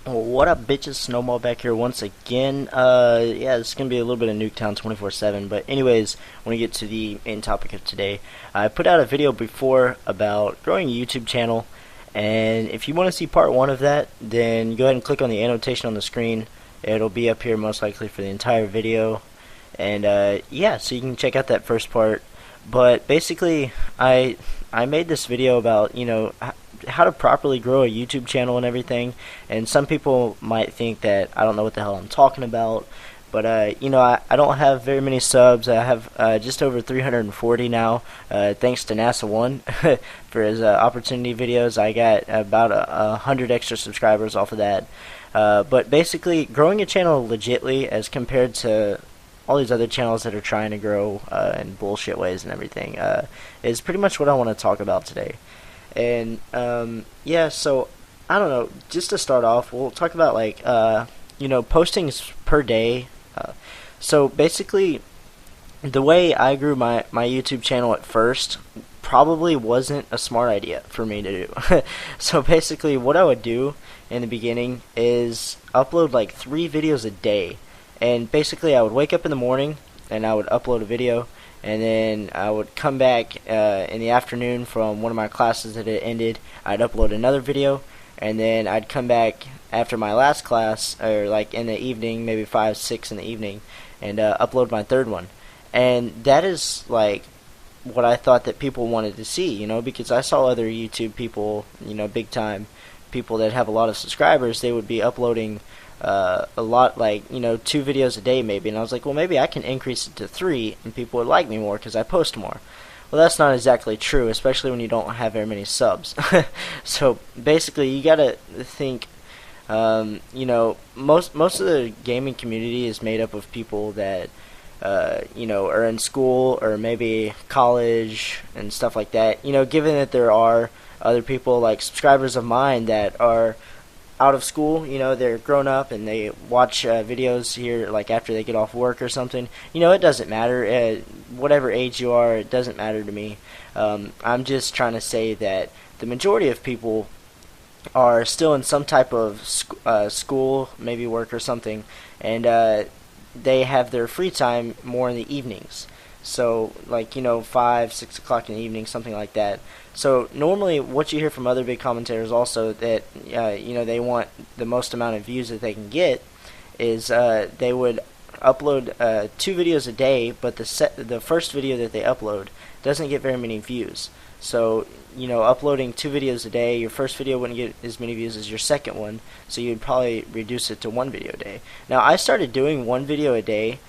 Well, what up, bitches? Snowball back here once again. Yeah, this is gonna be a little bit of Nuketown 24/7. But anyways, when we get to the main topic of today, I put out a video before about growing a YouTube channel, and if you want to see part one of that, then go ahead and click on the annotation on the screen. It'll be up here most likely for the entire video, and yeah, so you can check out that first part. But basically, I made this video about how to properly grow a YouTube channel and everything. And some people might think that I don't know what the hell I'm talking about. But I don't have very many subs. I have just over 340 now, thanks to NASA One for his opportunity videos. I got about 100 extra subscribers off of that. But basically, growing a channel legitly as compared to all these other channels that are trying to grow in bullshit ways and everything is pretty much what I want to talk about today. And yeah, so I don't know. Just to start off, we'll talk about like postings per day. So basically, the way I grew my YouTube channel at first probably wasn't a smart idea for me to do. So basically, what I would do in the beginning is upload like 3 videos a day, and basically I would wake up in the morning and I would upload a video, and then I would come back in the afternoon from one of my classes that had ended. I'd upload another video, and then I'd come back after my last class, or like in the evening, maybe 5, 6 in the evening, and upload my third one. And that is like what I thought that people wanted to see, because I saw other YouTube people, big time people that have a lot of subscribers. They would be uploading a lot, like 2 videos a day maybe, and I was like, well, maybe I can increase it to 3 and people would like me more because I post more. Well, that's not exactly true, especially when you don't have very many subs. So basically, you gotta think. Most of the gaming community is made up of people that are in school or maybe college and stuff like that. Given that there are other people like subscribers of mine that are out of school, they're grown up and they watch videos here like after they get off work or something. It doesn't matter. Whatever age you are, it doesn't matter to me. I'm just trying to say that the majority of people are still in some type of school, maybe work or something, and they have their free time more in the evenings. So, like, 5, 6 o'clock in the evening, something like that. So, normally, what you hear from other big commentators also that, they want the most amount of views that they can get is they would upload 2 videos a day, but the first video that they upload doesn't get very many views. So, uploading 2 videos a day, your first video wouldn't get as many views as your second one, so you'd probably reduce it to 1 video a day. Now, I started doing 1 video a day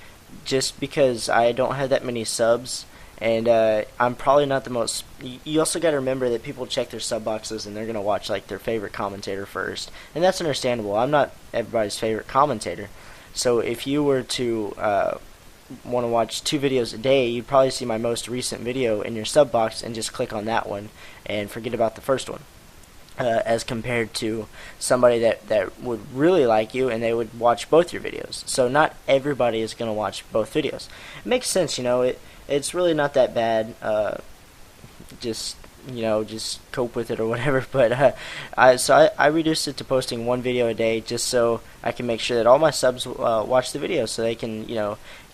just because I don't have that many subs, and I'm probably not the most. You also got to remember that people check their sub boxes and they're gonna watch like their favorite commentator first, and that's understandable. I'm not everybody's favorite commentator, so if you were to want to watch 2 videos a day, you'd probably see my most recent video in your sub box and just click on that one and forget about the first one. As compared to somebody that would really like you and they would watch both your videos. So not everybody is going to watch both videos. It makes sense, it's really not that bad. Just just cope with it or whatever. But I reduced it to posting 1 video a day just so I can make sure that all my subs watch the video, so they can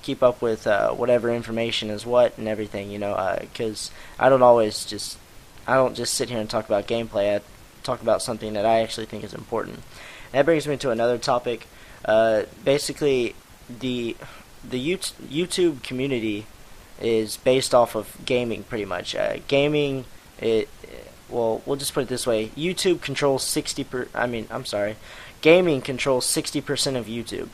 keep up with whatever information is what and everything. Because I don't just sit here and talk about gameplay. I talk about something that I actually think is important. That brings me to another topic. Basically, the YouTube community is based off of gaming, pretty much. Gaming, we'll just put it this way: YouTube controls gaming controls 60% of YouTube.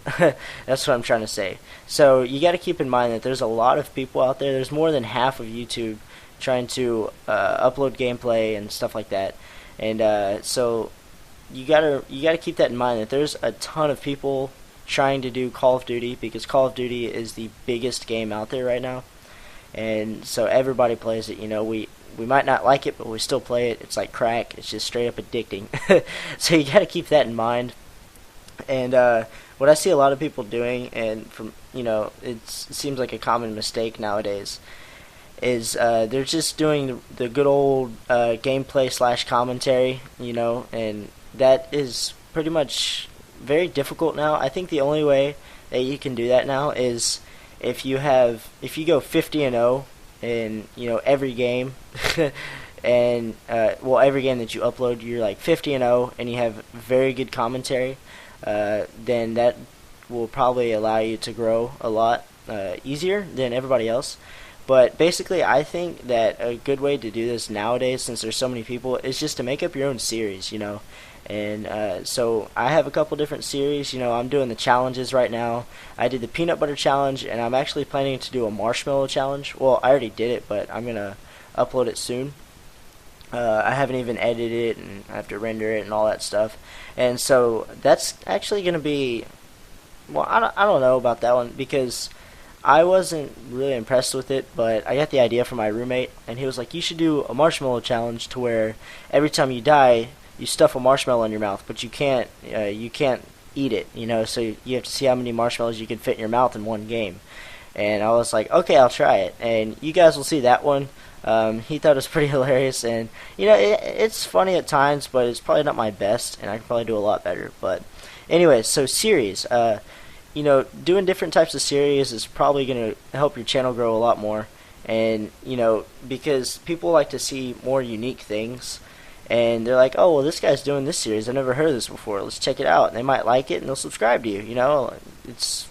That's what I'm trying to say. So you got to keep in mind that there's a lot of people out there. There's more than half of YouTube trying to upload gameplay and stuff like that. And so you gotta keep that in mind, that there's a ton of people trying to do Call of Duty, because Call of Duty is the biggest game out there right now, and so everybody plays it. We might not like it, but we still play it. It's like crack. It's just straight up addicting. So you gotta keep that in mind. And what I see a lot of people doing, and it seems like a common mistake nowadays, is they're just doing the good old gameplay / commentary, and that is pretty much very difficult now. I think the only way that you can do that now is if you go 50-0 in every game, and every game that you upload, you're like 50-0, and you have very good commentary. Then that will probably allow you to grow a lot easier than everybody else. But basically, I think that a good way to do this nowadays, since there's so many people, is just to make up your own series, And so I have a couple different series. I'm doing the challenges right now. I did the peanut butter challenge, and I'm actually planning to do a marshmallow challenge. Well, I already did it, but I'm going to upload it soon. I haven't even edited it, and I have to render it and all that stuff. And so that's actually going to be, well, I don't know about that one, because I wasn't really impressed with it, but I got the idea from my roommate, and he was like, you should do a marshmallow challenge to where every time you die, you stuff a marshmallow in your mouth, but you can't eat it, so you have to see how many marshmallows you can fit in your mouth in one game. And I was like, okay, I'll try it, and you guys will see that one. He thought it was pretty hilarious, and it's funny at times, but it's probably not my best, and I can probably do a lot better. But anyway, so series, doing different types of series is probably going to help your channel grow a lot more, and because people like to see more unique things, and they're like, oh, well, this guy's doing this series, I've never heard of this before, let's check it out. And they might like it, and they'll subscribe to you. It's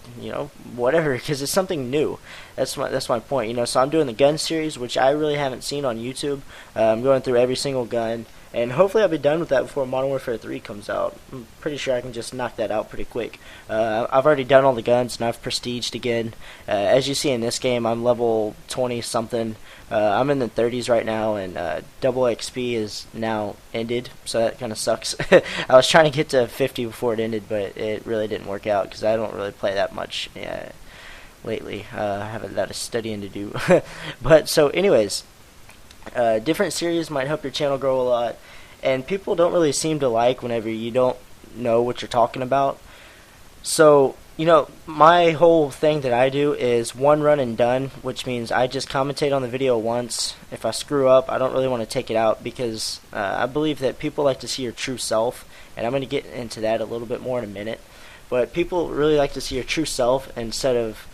whatever, because it's something new. That's my point. So I'm doing the gun series, which I really haven't seen on YouTube. I'm going through every single gun, and hopefully I'll be done with that before Modern Warfare 3 comes out. I'm pretty sure I can just knock that out pretty quick. I've already done all the guns, and I've prestiged again. As you see in this game, I'm level 20-something. I'm in the 30s right now, and double XP is now ended, so that kind of sucks. I was trying to get to 50 before it ended, but it really didn't work out, because I don't really play that much lately. I have a lot of studying to do. But so anyways, different series might help your channel grow a lot, and people don't really seem to like whenever you don't know what you're talking about. So my whole thing that I do is one run and done, which means I just commentate on the video once. If I screw up, I don't really want to take it out, because I believe that people like to see your true self, and I'm going to get into that a little bit more in a minute. But people really like to see your true self instead of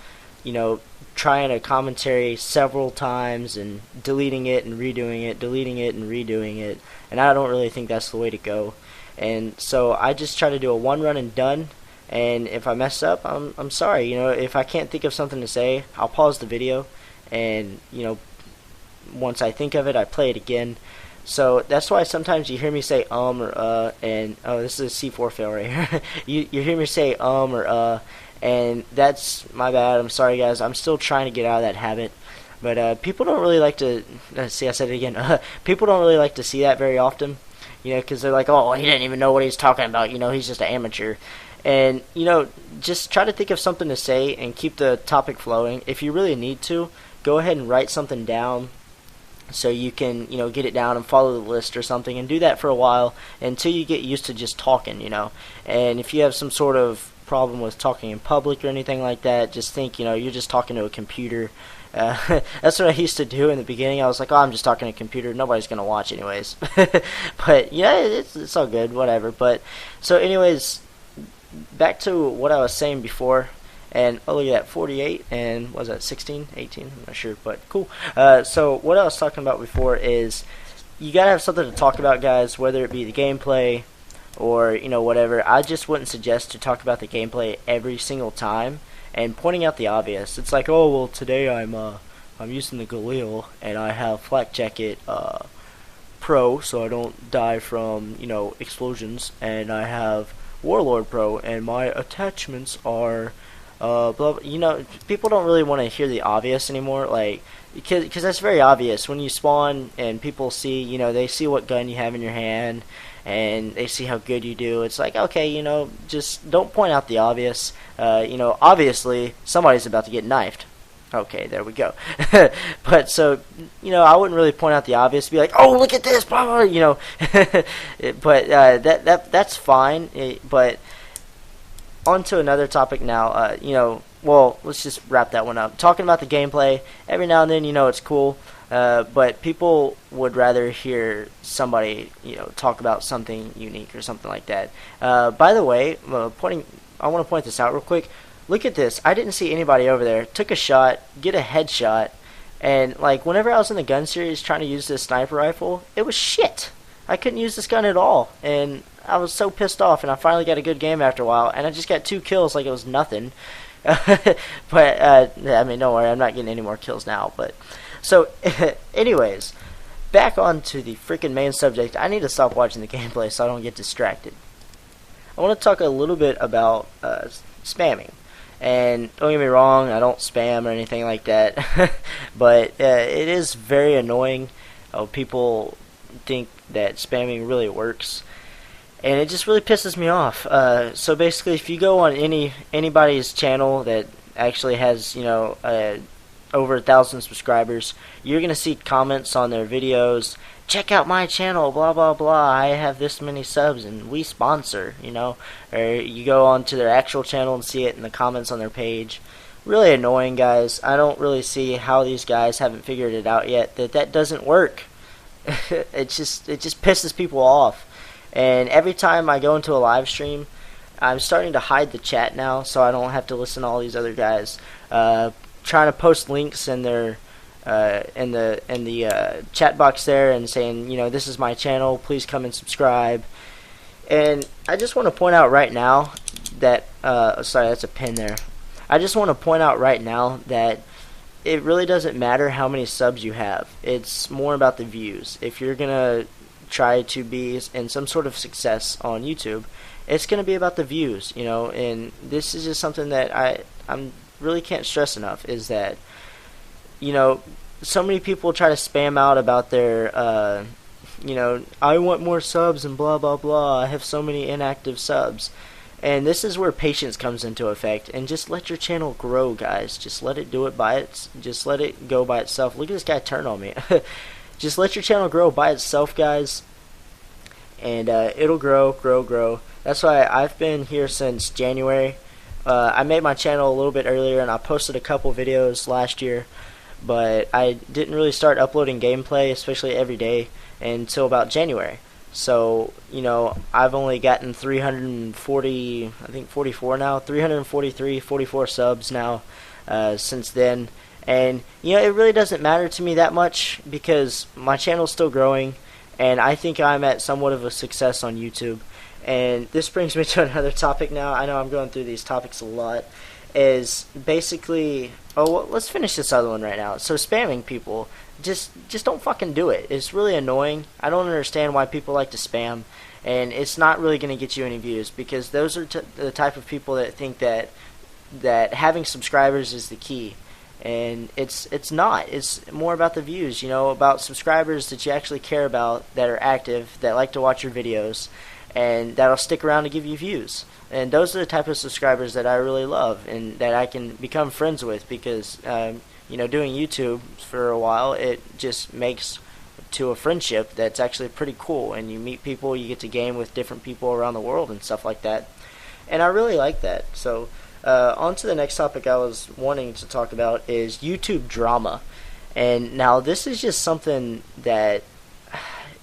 trying a commentary several times and deleting it and redoing it, deleting it and redoing it, and I don't really think that's the way to go. And so I just try to do a one run and done, and if I mess up, I'm sorry. If I can't think of something to say, I'll pause the video, and once I think of it, I play it again. So that's why sometimes you hear me say or and oh, this is a C4 fail right here. you hear me say or and that's my bad. I'm sorry, guys. I'm still trying to get out of that habit. But people don't really like to see. I said it again. People don't really like to see that very often, because they're like, "Oh, he didn't even know what he's talking about." He's just an amateur. And just try to think of something to say and keep the topic flowing. If you really need to, go ahead and write something down, so you can get it down and follow the list or something, and do that for a while until you get used to just talking. And if you have some sort of problem with talking in public or anything like that, just think you're just talking to a computer. That's what I used to do in the beginning. I was like, oh, I'm just talking to a computer, nobody's gonna watch anyways. But yeah, it's all good, whatever. But so anyways, back to what I was saying before. And oh, look at that, 48, and what was that, 16, 18, I'm not sure, but cool. So what I was talking about before is you gotta have something to talk about, guys, whether it be the gameplay or whatever. I just wouldn't suggest to talk about the gameplay every single time and pointing out the obvious. It's like, oh, well, today I'm using the Galil, and I have Flak Jacket Pro, so I don't die from explosions, and I have Warlord Pro, and my attachments are blah, blah. People don't really want to hear the obvious anymore, like, because that's very obvious when you spawn and people see, they see what gun you have in your hand, and they see how good you do. It's like, okay, just don't point out the obvious. Obviously somebody's about to get knifed. Okay, there we go. But so, I wouldn't really point out the obvious. Be like, oh, look at this, blah, blah, But that's fine. But on to another topic now. Well, let's just wrap that one up. Talking about the gameplay, every now and then, it's cool. But people would rather hear somebody, talk about something unique or something like that. By the way, I want to point this out real quick. Look at this. I didn't see anybody over there. Took a shot, get a headshot, and like whenever I was in the gun series trying to use this sniper rifle, it was shit. I couldn't use this gun at all, and I was so pissed off. And I finally got a good game after a while, and I just got 2 kills like it was nothing. But I mean, don't worry, I'm not getting any more kills now. But so, anyways, back on to the freaking main subject. I need to stop watching the gameplay so I don't get distracted. I want to talk a little bit about spamming. And don't get me wrong, I don't spam or anything like that, but it is very annoying. People think that spamming really works, and it just really pisses me off. So basically, if you go on anybody's channel that actually has over 1,000 subscribers, you're gonna see comments on their videos. Check out my channel, blah blah blah. I have this many subs, and we sponsor. Or you go onto their actual channel and see it in the comments on their page. Really annoying, guys. I don't really see how these guys haven't figured it out yet. That doesn't work. it just pisses people off. And every time I go into a live stream, I'm starting to hide the chat now, so I don't have to listen to all these other guys trying to post links in their in the chat box there and saying, this is my channel, please come and subscribe. And I just want to point out right now that sorry, that's a pin there. I just want to point out right now that it really doesn't matter how many subs you have. It's more about the views. If you're gonna try to be in some sort of success on YouTube, it's gonna be about the views, and this is just something that I'm really can't stress enough, is that so many people try to spam out about their I want more subs and blah blah blah, I have so many inactive subs. And this is where patience comes into effect, and just let your channel grow, guys. Just let it do it just let it go by itself. Look at this guy turn on me. Just let your channel grow by itself, guys, and it'll grow. That's why I've been here since January. I made my channel a little bit earlier, and I posted a couple videos last year, but I didn't really start uploading gameplay, especially every day, until about January. So, I've only gotten 340, I think 44 now, 343, 44 subs now since then. And, it really doesn't matter to me that much because my channel's still growing, and I think I'm at somewhat of a success on YouTube. And this brings me to another topic now. I know I'm going through these topics a lot. Is basically, let's finish this other one right now. So spamming people, just don't fucking do it. It's really annoying. I don't understand why people like to spam, and it's not really going to get you any views, because those are the type of people that think that having subscribers is the key, and it's not. It's more about the views, about subscribers that you actually care about, that are active, that like to watch your videos, and that'll stick around to give you views. And those are the type of subscribers that I really love and that I can become friends with, because doing YouTube for a while, it just makes to a friendship that's actually pretty cool, and you meet people, you get to game with different people around the world and stuff like that, and I really like that. So on to the next topic I was wanting to talk about is YouTube drama. And now this is just something that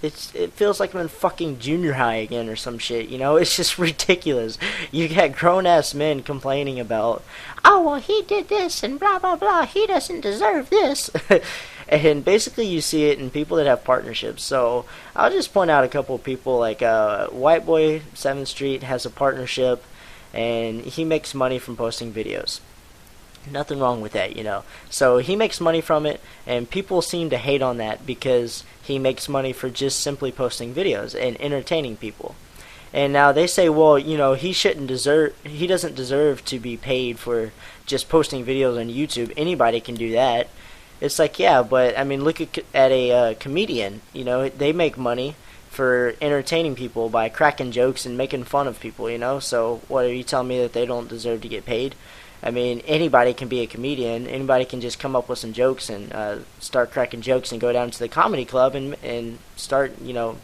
it feels like I'm in fucking junior high again or some shit, It's just ridiculous. You got grown-ass men complaining about, oh, well, he did this and blah, blah, blah, he doesn't deserve this. And basically you see it in people that have partnerships. So I'll just point out a couple of people, like White Boy 7th Street has a partnership, and he makes money from posting videos. Nothing wrong with that, So he makes money from it, and people seem to hate on that because he makes money for just simply posting videos and entertaining people. And now they say, well, he doesn't deserve to be paid for just posting videos on YouTube. Anybody can do that. It's like, yeah, but I mean, look at a comedian. They make money for entertaining people by cracking jokes and making fun of people. So what, are you telling me that they don't deserve to get paid? I mean, anybody can be a comedian. Anybody can just come up with some jokes and start cracking jokes and go down to the comedy club and start,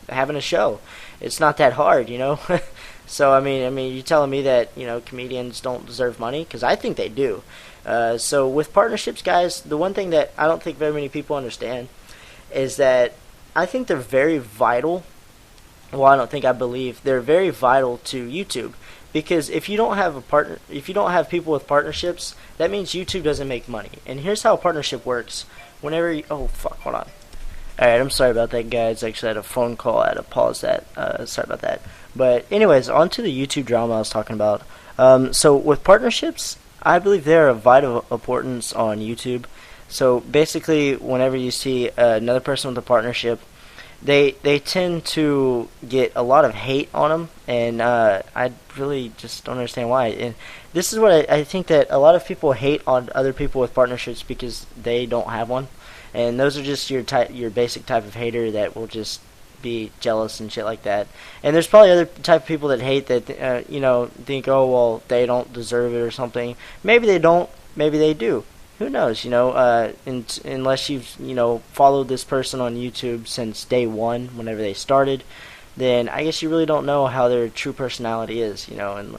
having a show. It's not that hard, So I mean, you're telling me that comedians don't deserve money? Because I think they do. So with partnerships, guys, the one thing that I don't think very many people understand is that I think they're very vital. Well, I don't think, I believe they're very vital to YouTube, because if you don't have a partner, if you don't have people with partnerships, that means YouTube doesn't make money. And here's how a partnership works. Whenever you, oh fuck, hold on. Alright, I'm sorry about that, guys. Actually, I had a phone call. I had to pause that. Sorry about that. But anyways, on to the YouTube drama I was talking about. So with partnerships, I believe they're of vital importance on YouTube. So basically, whenever you see another person with a partnership, they tend to get a lot of hate on them, and I really just don't understand why. And this is what I think, that a lot of people hate on other people with partnerships because they don't have one. And those are just your basic type of hater that will just be jealous and shit like that. And there's probably other type of people that hate that, think, oh, well, they don't deserve it or something. Maybe they don't, maybe they do. Who knows, unless you've, followed this person on YouTube since day one, whenever they started, then I guess you really don't know how their true personality is, and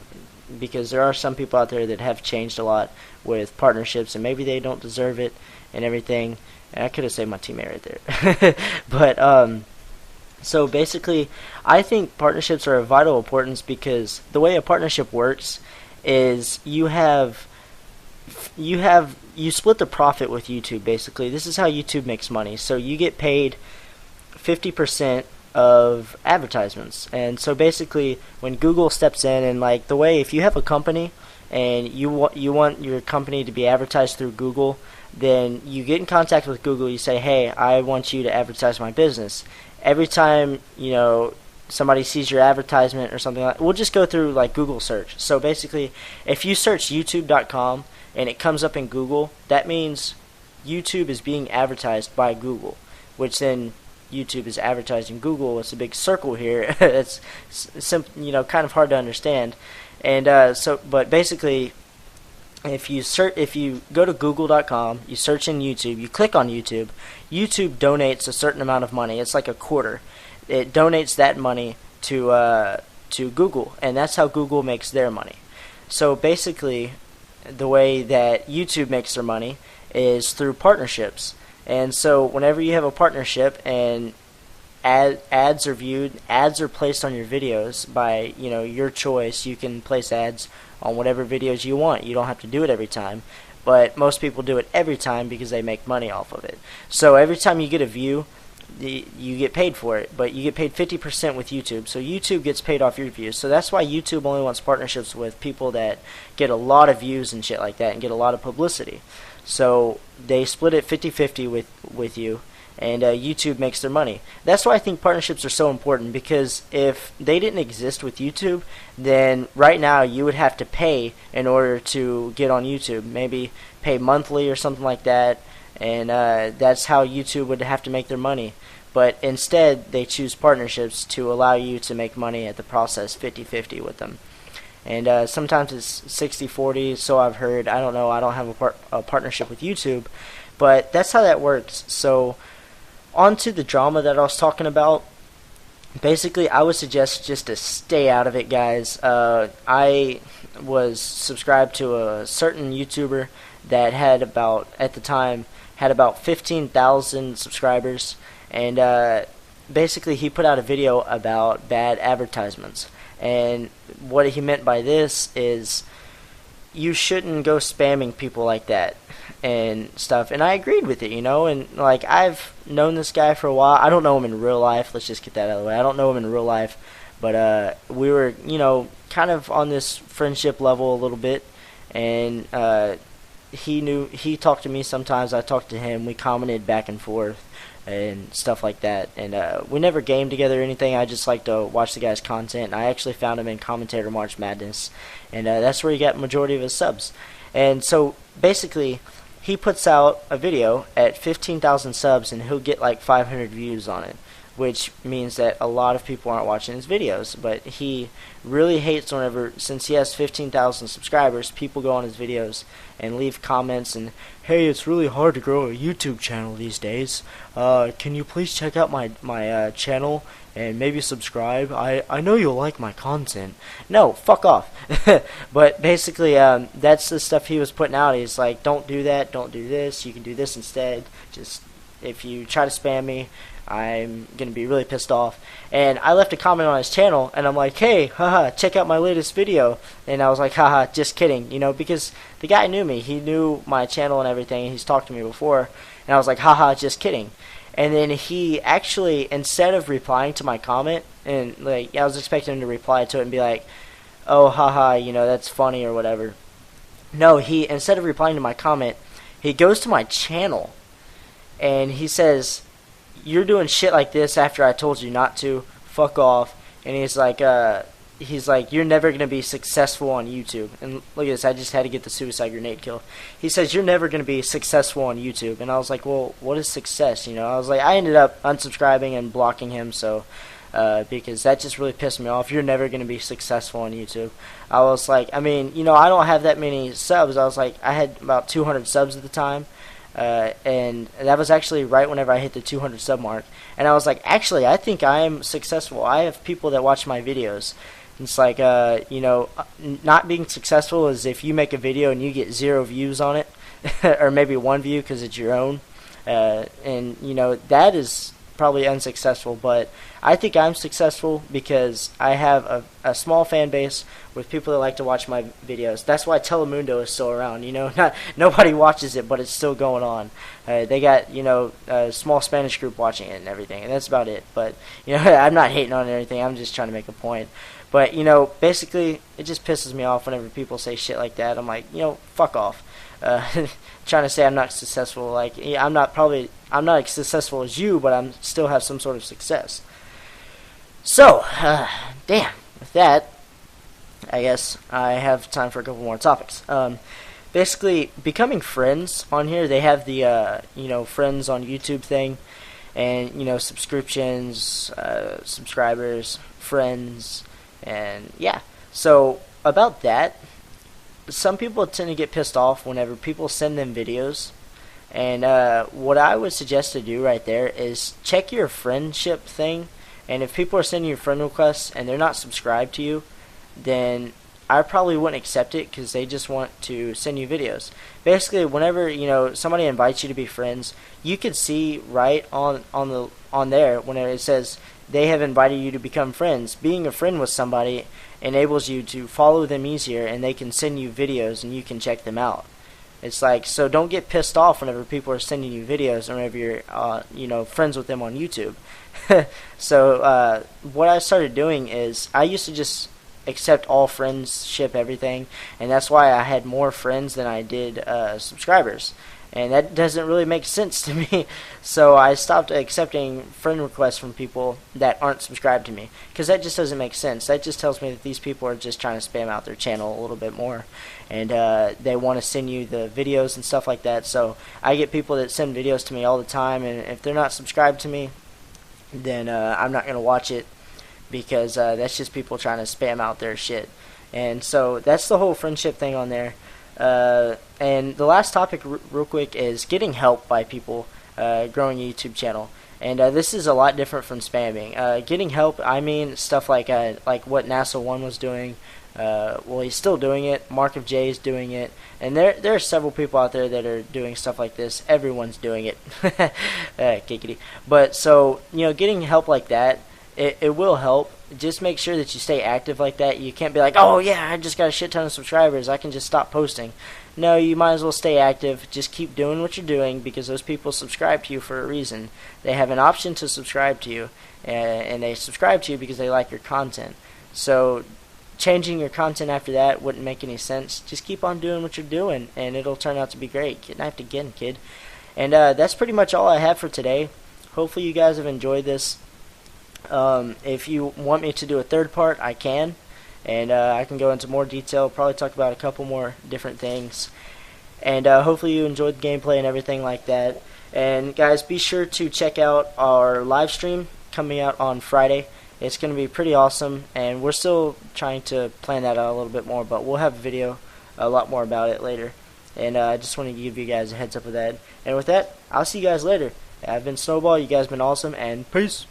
because there are some people out there that have changed a lot with partnerships, and maybe they don't deserve it and everything. And I could have saved my teammate right there. But, so basically, I think partnerships are of vital importance, because the way a partnership works is you split the profit with YouTube. Basically, this is how YouTube makes money. So you get paid 50% of advertisements. And so basically, when Google steps in, and like the way, if you have a company and you want your company to be advertised through Google, then you get in contact with Google. You say, hey, I want you to advertise my business. Every time somebody sees your advertisement or something like, we'll just go through like Google search. So basically, if you search youtube.com and it comes up in Google, that means YouTube is being advertised by Google, which then YouTube is advertising Google. It's a big circle here. It's kind of hard to understand. And but basically, if you go to google.com, you search in YouTube, you click on YouTube, YouTube donates a certain amount of money. It's like a quarter. It donates that money to Google, and that's how Google makes their money. So basically, the way that YouTube makes their money is through partnerships. And so whenever you have a partnership and ads are viewed, ads are placed on your videos by your choice. You can place ads on whatever videos you want. You don't have to do it every time, but most people do it every time because they make money off of it. So every time you get a view, you get paid for it, but you get paid 50% with YouTube. So YouTube gets paid off your views. So that's why YouTube only wants partnerships with people that get a lot of views and shit like that and get a lot of publicity. So they split it 50-50 with you, and YouTube makes their money. That's why I think partnerships are so important, because if they didn't exist with YouTube, then right now you would have to pay in order to get on YouTube. Maybe pay monthly or something like that, and that's how YouTube would have to make their money. But instead, they choose partnerships to allow you to make money at the process 50-50 with them. And sometimes it's 60-40, so I've heard. I don't know. I don't have a partnership with YouTube, but that's how that works. So on to the drama that I was talking about. Basically, I would suggest just to stay out of it, guys. I was subscribed to a certain YouTuber that had at the time, 15,000 subscribers, and basically he put out a video about bad advertisements. And what he meant by this is you shouldn't go spamming people like that and stuff. And I agreed with it, and like, I've known this guy for a while. I don't know him in real life. Let's just get that out of the way. I don't know him in real life, but we were, kind of on this friendship level a little bit, and he talked to me sometimes. I talked to him. We commented back and forth and stuff like that, and we never gamed together or anything. I just like to watch the guy's content, and I actually found him in Commentator March Madness, and that's where he got majority of his subs. And so basically, he puts out a video at 15,000 subs, and he'll get like 500 views on it, which means that a lot of people aren't watching his videos. But he really hates whenever, since he has 15,000 subscribers, people go on his videos and leave comments and, hey, it's really hard to grow a YouTube channel these days. Can you please check out my channel and maybe subscribe? I know you'll like my content. No, fuck off. But basically, that's the stuff he was putting out. He's like, don't do that, don't do this, you can do this instead. Just if you try to spam me, I'm gonna be really pissed off. And I left a comment on his channel, and I'm like, hey, haha, check out my latest video. And I was like, haha, just kidding, you know, because the guy knew me. He knew my channel and everything. He's talked to me before. And I was like, haha, just kidding. And then he actually, instead of replying to my comment, and like I was expecting him to reply to it and be like, oh, haha, you know, that's funny or whatever. No, he, instead of replying to my comment, he goes to my channel and he says, you're doing shit like this after I told you not to. Fuck off. And he's like, you're never going to be successful on YouTube. And look at this, I just had to get the suicide grenade kill. He says, you're never going to be successful on YouTube. And I was like, well, what is success? You know, I was like, I ended up unsubscribing and blocking him, so, because that just really pissed me off. You're never going to be successful on YouTube. I was like, I mean, you know, I don't have that many subs. I was like, I had about 200 subs at the time. And that was actually right whenever I hit the 200 sub mark. And I was like, actually, I think I am successful. I have people that watch my videos. It's like, you know, not being successful is if you make a video and you get 0 views on it, or maybe 1 view because it's your own. And, you know, that is probably unsuccessful, but I think I'm successful because I have a small fan base with people that like to watch my videos. That's why Telemundo is still around, you know. Nobody watches it, but it's still going on. They got, you know, a small Spanish group watching it and everything, and that's about it. But, you know, I'm not hating on anything. I'm just trying to make a point. But, you know, basically, it just pisses me off whenever people say shit like that. I'm like, you know, fuck off. Trying to say I'm not successful. Like, yeah, I'm not as successful as you, but I'm still have some sort of success. So, damn. With that, I guess I have time for a couple more topics. Basically, becoming friends on here, they have the, you know, friends on YouTube thing, and, you know, subscriptions, subscribers, friends, and yeah. So, about that, some people tend to get pissed off whenever people send them videos. And what I would suggest to do right there is check your friendship thing. And if people are sending you friend requests and they're not subscribed to you, then I probably wouldn't accept it because they just want to send you videos. Basically, whenever, you know, somebody invites you to be friends, you could see right on there when it says they have invited you to become friends. Being a friend with somebody enables you to follow them easier, and they can send you videos and you can check them out. It's like, so don't get pissed off whenever people are sending you videos or whenever you're you know, friends with them on YouTube. So what I started doing is I used to just accept all friendship, everything, and that's why I had more friends than I did subscribers. And that doesn't really make sense to me. So I stopped accepting friend requests from people that aren't subscribed to me, because that just doesn't make sense. That just tells me that these people are just trying to spam out their channel a little bit more, and they want to send you the videos and stuff like that. So I get people that send videos to me all the time, and if they're not subscribed to me, then I'm not going to watch it, because that's just people trying to spam out their shit. And so that's the whole friendship thing on there. And the last topic real quick is getting help by people growing a YouTube channel. And this is a lot different from spamming. Getting help, I mean stuff like what NASA1 was doing. Well, he's still doing it. Mark of J is doing it. And there are several people out there that are doing stuff like this. Everyone's doing it. Kickity. But so, you know, getting help like that, it will help. Just make sure that you stay active like that. You can't be like, oh yeah, I just got a shit ton of subscribers, I can just stop posting. No, you might as well stay active. Just keep doing what you're doing, because those people subscribe to you for a reason. They have an option to subscribe to you, and they subscribe to you because they like your content. So changing your content after that wouldn't make any sense. Just keep on doing what you're doing, and it'll turn out to be great. Get knifed again, kid. And that's pretty much all I have for today. Hopefully you guys have enjoyed this. If you want me to do a third part, I can, and I can go into more detail, probably talk about a couple more different things, and hopefully you enjoyed the gameplay and everything like that. And guys, be sure to check out our live stream coming out on Friday. It's going to be pretty awesome, and we're still trying to plan that out a little bit more, but we'll have a video a lot more about it later. And I just wanted to give you guys a heads up of that. And with that, I'll see you guys later. I've been Snowball, you guys have been awesome, and peace!